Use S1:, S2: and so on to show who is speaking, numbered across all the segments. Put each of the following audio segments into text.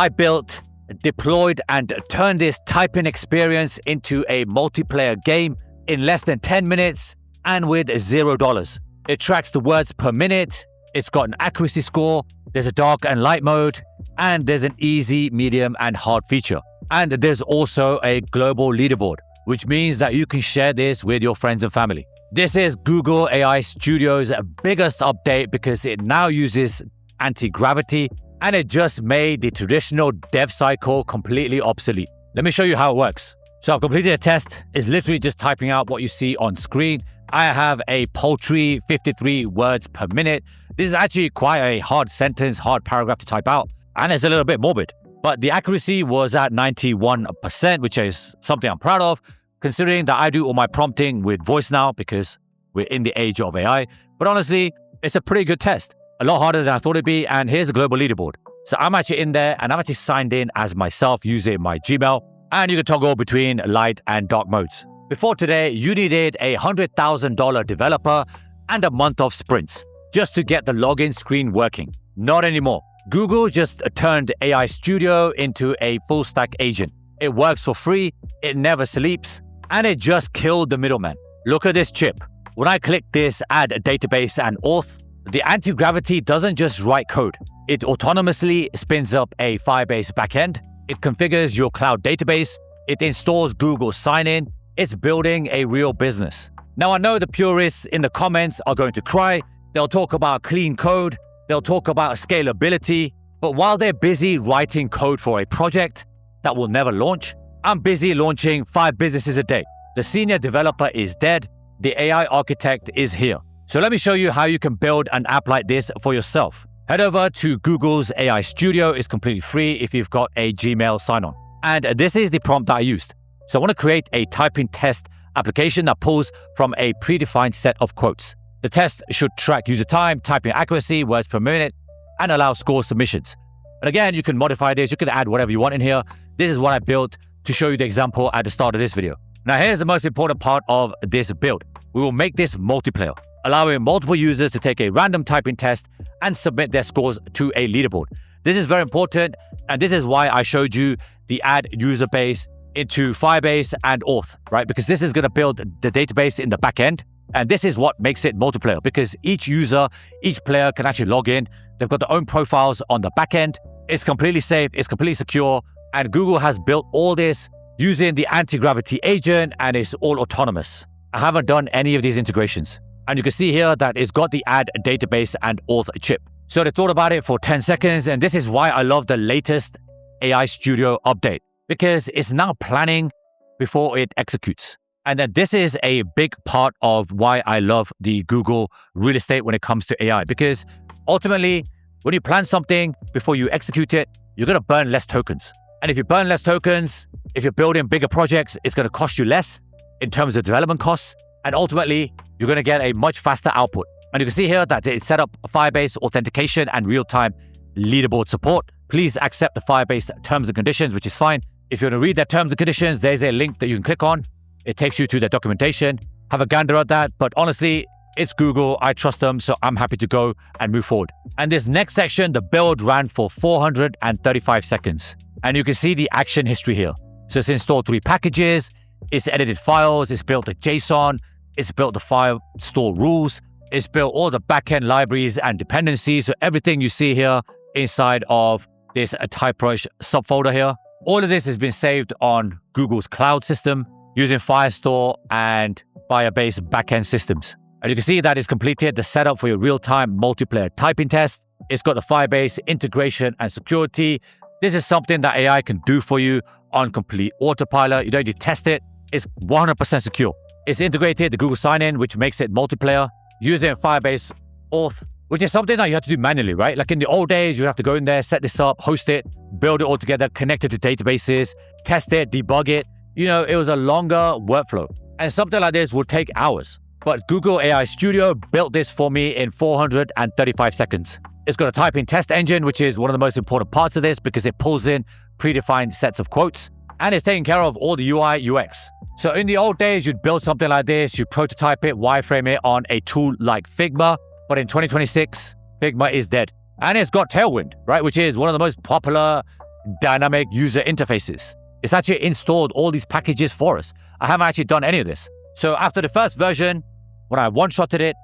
S1: I built, deployed, and turned this typing experience into a multiplayer game in less than 10 minutes and with $0. It tracks the words per minute, it's got an accuracy score, there's a dark and light mode, and there's an easy, medium, and hard feature. And there's also a global leaderboard, which means that you can share this with your friends and family. This is Google AI Studio's biggest update because it now uses anti-gravity, and it just made the traditional dev cycle completely obsolete. Let me show you how it works. So I've completed a test. It's literally just typing out what you see on screen. I have a paltry 53 words per minute. This is actually quite a hard sentence, hard paragraph to type out, and it's a little bit morbid. But the accuracy was at 91%, which is something I'm proud of, considering that I do all my prompting with voice now because we're in the age of AI. But honestly, it's a pretty good test. A lot harder than I thought it'd be, and here's a global leaderboard. So I'm actually in there, and I'm actually signed in as myself using my Gmail, and you can toggle between light and dark modes. Before today, you needed a $100,000 developer and a month of sprints just to get the login screen working. Not anymore. Google just turned AI Studio into a full-stack agent. It works for free, it never sleeps, and it just killed the middleman. Look at this chip. When I click this Add Database and Auth, the anti-gravity doesn't just write code. It autonomously spins up a Firebase backend. It configures your cloud database. It installs Google sign-in. It's building a real business. Now, I know the purists in the comments are going to cry. They'll talk about clean code. They'll talk about scalability. But while they're busy writing code for a project that will never launch, I'm busy launching 5 businesses a day. The senior developer is dead. The AI architect is here. So let me show you how you can build an app like this for yourself. Head over to Google's AI Studio. It's completely free if you've got a Gmail sign-on. And this is the prompt that I used. So I want to create a typing test application that pulls from a predefined set of quotes. The test should track user time, typing accuracy, words per minute, and allow score submissions. And again, you can modify this. You can add whatever you want in here. This is what I built to show you the example at the start of this video. Now, here's the most important part of this build. We will make this multiplayer, allowing multiple users to take a random typing test and submit their scores to a leaderboard. This is very important, and this is why I showed you the add user base into Firebase and Auth, right? Because this is going to build the database in the backend, and this is what makes it multiplayer, because each user, each player can actually log in. They've got their own profiles on the backend. It's completely safe, it's completely secure, and Google has built all this using the anti-gravity agent, and it's all autonomous. I haven't done any of these integrations. And you can see here that it's got the add database and auth chip. So they thought about it for 10 seconds, and this is why I love the latest AI Studio update, because it's now planning before it executes. And then this is a big part of why I love the Google real estate when it comes to AI, because ultimately, when you plan something before you execute it, you're going to burn less tokens. And if you burn less tokens, if you're building bigger projects, it's going to cost you less in terms of development costs. And ultimately, you're going to get a much faster output. And you can see here that it's set up Firebase authentication and real-time leaderboard support. Please accept the Firebase terms and conditions, which is fine. If you want to read their terms and conditions, there's a link that you can click on. It takes you to their documentation. Have a gander at that. But honestly, it's Google. I trust them, so I'm happy to go and move forward. And this next section, the build ran for 435 seconds. And you can see the action history here. So it's installed 3 packages. It's edited files. It's built a JSON. It's built the file store rules. It's built all the backend libraries and dependencies. So everything you see here inside of this TypeRush subfolder here. All of this has been saved on Google's cloud system using Firestore and Firebase backend systems. And you can see that it's completed the setup for your real-time multiplayer typing test. It's got the Firebase integration and security. This is something that AI can do for you on complete autopilot. You don't need to test it. It's 100% secure. It's integrated the Google sign-in, which makes it multiplayer, using Firebase Auth, which is something that you have to do manually, right? Like in the old days, you have to go in there, set this up, host it, build it all together, connect it to databases, test it, debug it. You know, it was a longer workflow. And something like this would take hours. But Google AI Studio built this for me in 435 seconds. It's got a typing test engine, which is one of the most important parts of this because it pulls in predefined sets of quotes. And it's taking care of all the UI, UX. So in the old days, you'd build something like this, you'd prototype it, wireframe it on a tool like Figma. But in 2026, Figma is dead. And it's got Tailwind, right? Which is one of the most popular dynamic user interfaces. It's actually installed all these packages for us. I haven't actually done any of this. So after the first version, when I one-shotted it,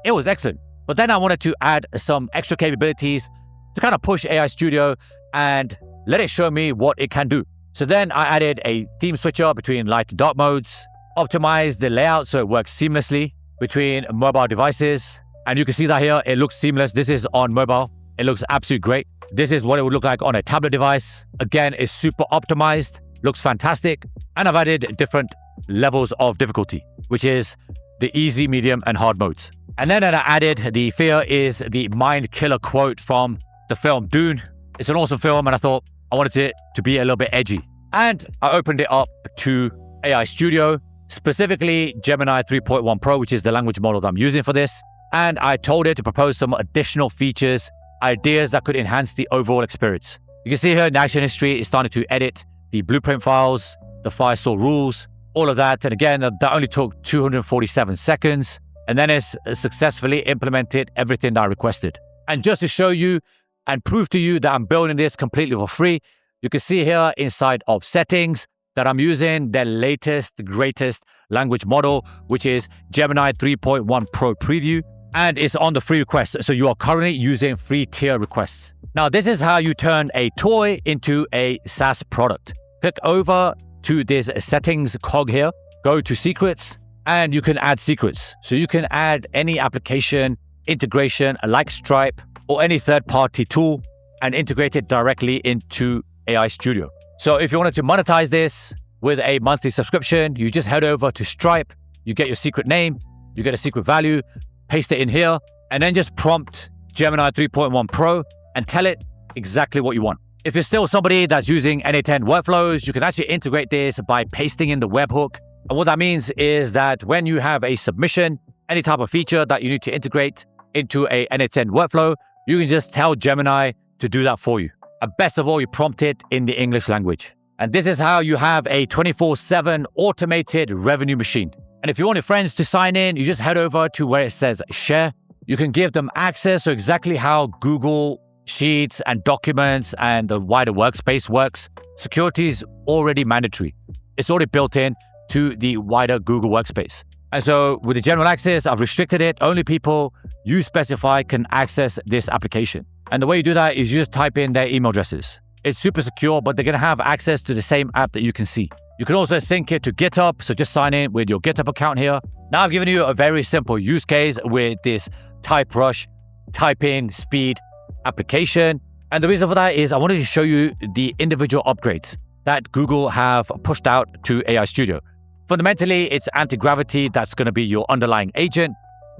S1: it was excellent. But then I wanted to add some extra capabilities to kind of push AI Studio and let it show me what it can do. So then I added a theme switcher between light and dark modes, optimized the layout so it works seamlessly between mobile devices. And you can see that here, it looks seamless. This is on mobile. It looks absolutely great. This is what it would look like on a tablet device. Again, it's super optimized, looks fantastic. And I've added different levels of difficulty, which is the easy, medium, and hard modes. And then I added the fear is the mind killer quote from the film Dune. It's an awesome film, and I thought I wanted it to be a little bit edgy. And I opened it up to AI Studio, specifically Gemini 3.1 Pro, which is the language model that I'm using for this. And I told it to propose some additional features, ideas that could enhance the overall experience. You can see here in the action history, it's starting to edit the blueprint files, the Firestore rules, all of that. And again, that only took 247 seconds. And then it's successfully implemented everything that I requested. And just to show you and prove to you that I'm building this completely for free, you can see here inside of settings that I'm using the latest, greatest language model, which is Gemini 3.1 Pro Preview. And it's on the free request. So you are currently using free tier requests. Now, this is how you turn a toy into a SaaS product. Click over to this settings cog here, go to secrets, and you can add secrets. So you can add any application, integration like Stripe or any third-party tool and integrate it directly into AI Studio. So if you wanted to monetize this with a monthly subscription, you just head over to Stripe, you get your secret name, you get a secret value, paste it in here, and then just prompt Gemini 3.1 Pro and tell it exactly what you want. If you're still somebody that's using N8N workflows, you can actually integrate this by pasting in the webhook. And what that means is that when you have a submission, any type of feature that you need to integrate into a N8N workflow, you can just tell Gemini to do that for you. And best of all, you prompt it in the English language. And this is how you have a 24/7 automated revenue machine. And if you want your friends to sign in, you just head over to where it says share. You can give them access to exactly how Google Sheets and documents and the wider workspace works. Security is already mandatory. It's already built in to the wider Google workspace. And so with the general access, I've restricted it. Only people you specify can access this application. And the way you do that is you just type in their email addresses. It's super secure, but they're going to have access to the same app that you can see. You can also sync it to GitHub, so just sign in with your GitHub account here. Now I've given you a very simple use case with this TypeRush, type-in speed application. And the reason for that is I wanted to show you the individual upgrades that Google have pushed out to AI Studio. Fundamentally, it's anti-gravity that's going to be your underlying agent.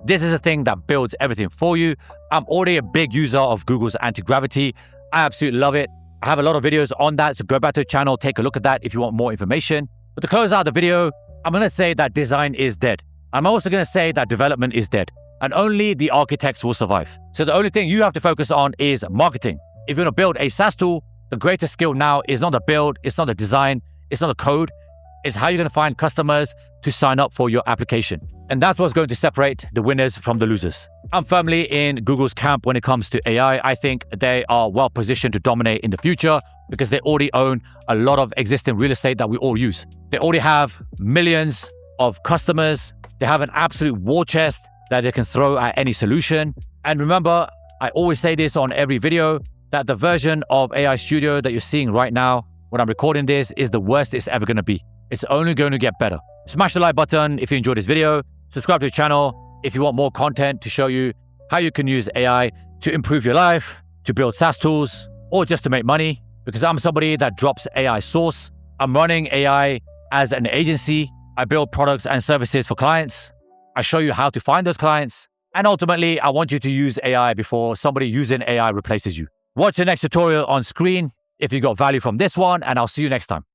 S1: This is a thing that builds everything for you. I'm already a big user of Google's anti-gravity. I absolutely love it. I have a lot of videos on that, so go back to the channel, take a look at that if you want more information. But to close out the video, I'm going to say that design is dead. I'm also going to say that development is dead, and only the architects will survive. So the only thing you have to focus on is marketing. If you're going to build a SaaS tool, the greatest skill now is not the build, it's not the design, it's not the code. It's how you're going to find customers to sign up for your application. And that's what's going to separate the winners from the losers. I'm firmly in Google's camp when it comes to AI. I think they are well positioned to dominate in the future because they already own a lot of existing real estate that we all use. They already have millions of customers. They have an absolute war chest that they can throw at any solution. And remember, I always say this on every video, that the version of AI Studio that you're seeing right now, when I'm recording this, is the worst it's ever going to be. It's only going to get better. Smash the like button if you enjoyed this video. Subscribe to the channel if you want more content to show you how you can use AI to improve your life, to build SaaS tools, or just to make money. Because I'm somebody that drops AI source. I'm running AI as an agency. I build products and services for clients. I show you how to find those clients. And ultimately, I want you to use AI before somebody using AI replaces you. Watch the next tutorial on screen if you got value from this one, and I'll see you next time.